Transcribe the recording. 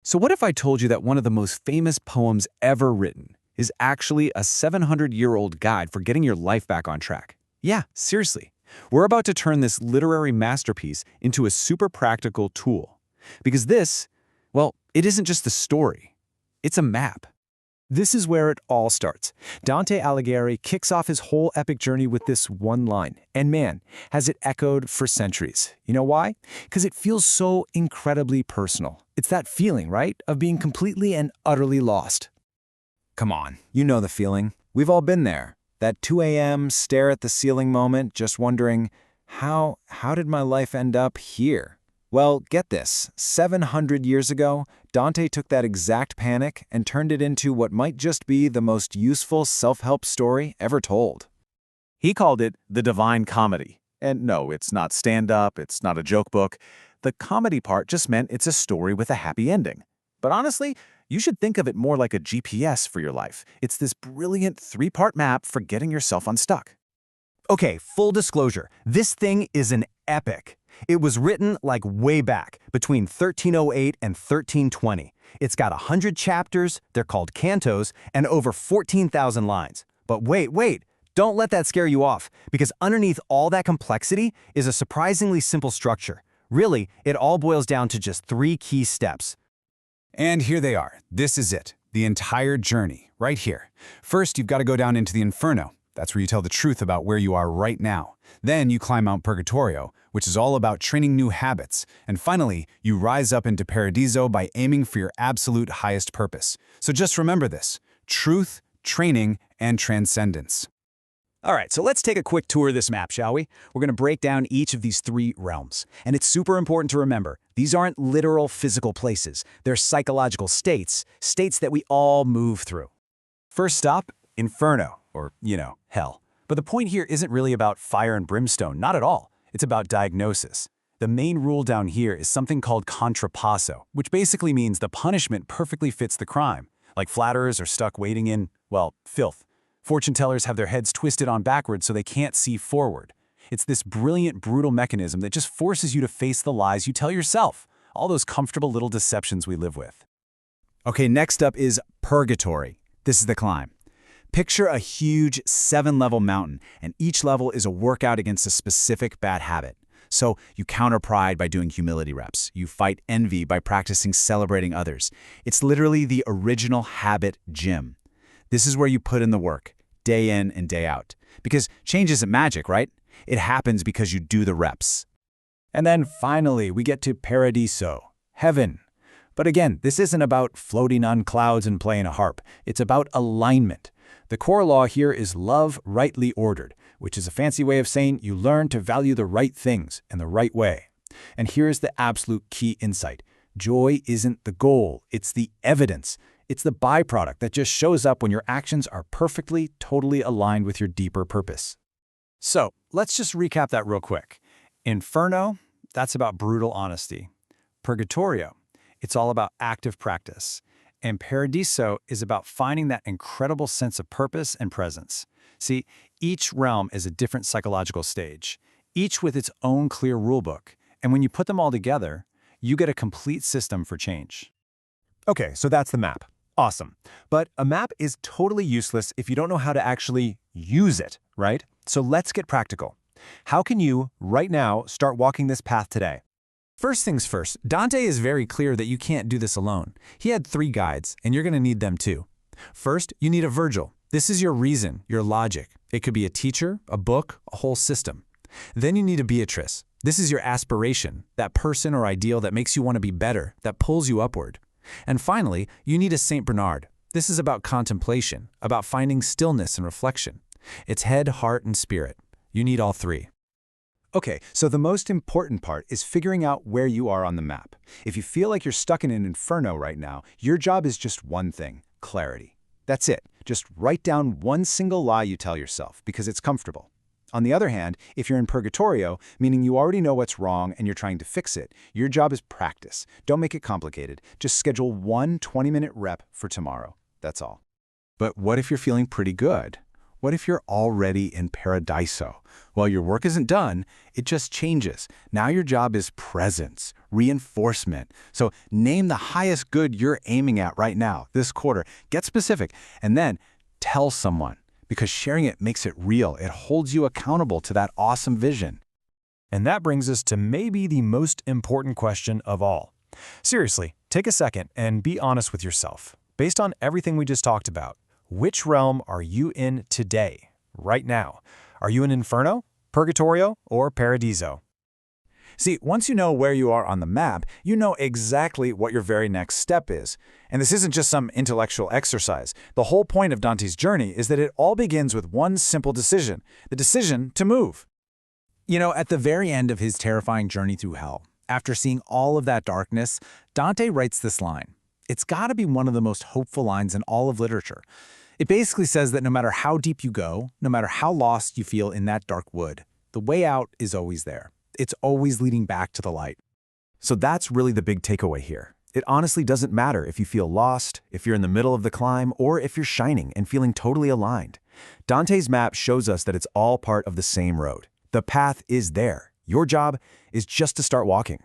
So what if I told you that one of the most famous poems ever written is actually a 700-year-old guide for getting your life back on track? Yeah, seriously. We're about to turn this literary masterpiece into a super practical tool. Because this, well, it isn't just a story. It's a map. This is where it all starts. Dante Alighieri kicks off his whole epic journey with this one line, and man, has it echoed for centuries. You know why? Because it feels so incredibly personal. It's that feeling, right, of being completely and utterly lost. Come on, you know the feeling. We've all been there. That 2 a.m. stare at the ceiling moment, just wondering, how did my life end up here? Well, get this, 700 years ago, Dante took that exact panic and turned it into what might just be the most useful self-help story ever told. He called it the Divine Comedy. And no, it's not stand-up, it's not a joke book. The comedy part just meant it's a story with a happy ending. But honestly, you should think of it more like a GPS for your life. It's this brilliant 3-part map for getting yourself unstuck. Okay, full disclosure, this thing is an epic. It was written like way back, between 1308 and 1320. It's got 100 chapters, they're called cantos, and over 14,000 lines. But wait, don't let that scare you off, because underneath all that complexity is a surprisingly simple structure. Really, it all boils down to just 3 key steps. And here they are. This is it. The entire journey, right here. First, you've got to go down into the Inferno. That's where you tell the truth about where you are right now. Then you climb Mount Purgatorio, which is all about training new habits. And finally, you rise up into Paradiso by aiming for your absolute highest purpose. So just remember this: truth, training, and transcendence. All right, so let's take a quick tour of this map, shall we? We're going to break down each of these 3 realms. And it's super important to remember, these aren't literal physical places. They're psychological states that we all move through. First stop, Inferno, or, hell. But the point here isn't really about fire and brimstone, not at all. It's about diagnosis. The main rule down here is something called contrapasso, which basically means the punishment perfectly fits the crime. Like flatterers are stuck waiting in, well, filth. Fortune tellers have their heads twisted on backwards so they can't see forward. It's this brilliant, brutal mechanism that just forces you to face the lies you tell yourself, all those comfortable little deceptions we live with. Okay, next up is Purgatory. This is the climb. Picture a huge 7-level mountain, and each level is a workout against a specific bad habit. So you counter pride by doing humility reps. You fight envy by practicing celebrating others. It's literally the original habit gym. This is where you put in the work, day in and day out. Because change isn't magic, right? It happens because you do the reps. And then finally, we get to Paradiso, heaven. But again, this isn't about floating on clouds and playing a harp. It's about alignment. The core law here is love rightly ordered, which is a fancy way of saying you learn to value the right things in the right way. And here's the absolute key insight. Joy isn't the goal, it's the evidence. It's the byproduct that just shows up when your actions are perfectly, totally aligned with your deeper purpose. So, let's just recap that real quick. Inferno, that's about brutal honesty. Purgatorio, it's all about active practice. And Paradiso is about finding that incredible sense of purpose and presence. See, each realm is a different psychological stage, each with its own clear rulebook. And when you put them all together, you get a complete system for change. Okay, so that's the map. Awesome. But a map is totally useless if you don't know how to actually use it, right? So let's get practical. How can you, right now, start walking this path today? First things first, Dante is very clear that you can't do this alone. He had 3 guides, and you're going to need them too. First, you need a Virgil. This is your reason, your logic. It could be a teacher, a book, a whole system. Then you need a Beatrice. This is your aspiration, that person or ideal that makes you want to be better, that pulls you upward. And finally, you need a Saint Bernard. This is about contemplation, about finding stillness and reflection. It's head, heart, and spirit. You need all 3. Okay, so the most important part is figuring out where you are on the map. If you feel like you're stuck in an inferno right now, your job is just one thing: clarity. That's it. Just write down one single lie you tell yourself, because it's comfortable. On the other hand, if you're in Purgatorio, meaning you already know what's wrong and you're trying to fix it, your job is practice. Don't make it complicated. Just schedule one 20-minute rep for tomorrow. That's all. But what if you're feeling pretty good? What if you're already in Paradiso? Well, your work isn't done, it just changes. Now your job is presence, reinforcement. So name the highest good you're aiming at right now, this quarter. Get specific, and then tell someone, because sharing it makes it real. It holds you accountable to that awesome vision. And that brings us to maybe the most important question of all. Seriously, take a second and be honest with yourself. Based on everything we just talked about, which realm are you in today, right now? Are you in Inferno, Purgatorio, or Paradiso? See, once you know where you are on the map, you know exactly what your very next step is. And this isn't just some intellectual exercise. The whole point of Dante's journey is that it all begins with one simple decision, the decision to move. You know, at the very end of his terrifying journey through hell, after seeing all of that darkness, Dante writes this line. It's got to be one of the most hopeful lines in all of literature. It basically says that no matter how deep you go, no matter how lost you feel in that dark wood, the way out is always there. It's always leading back to the light. So that's really the big takeaway here. It honestly doesn't matter if you feel lost, if you're in the middle of the climb, or if you're shining and feeling totally aligned. Dante's map shows us that it's all part of the same road. The path is there. Your job is just to start walking.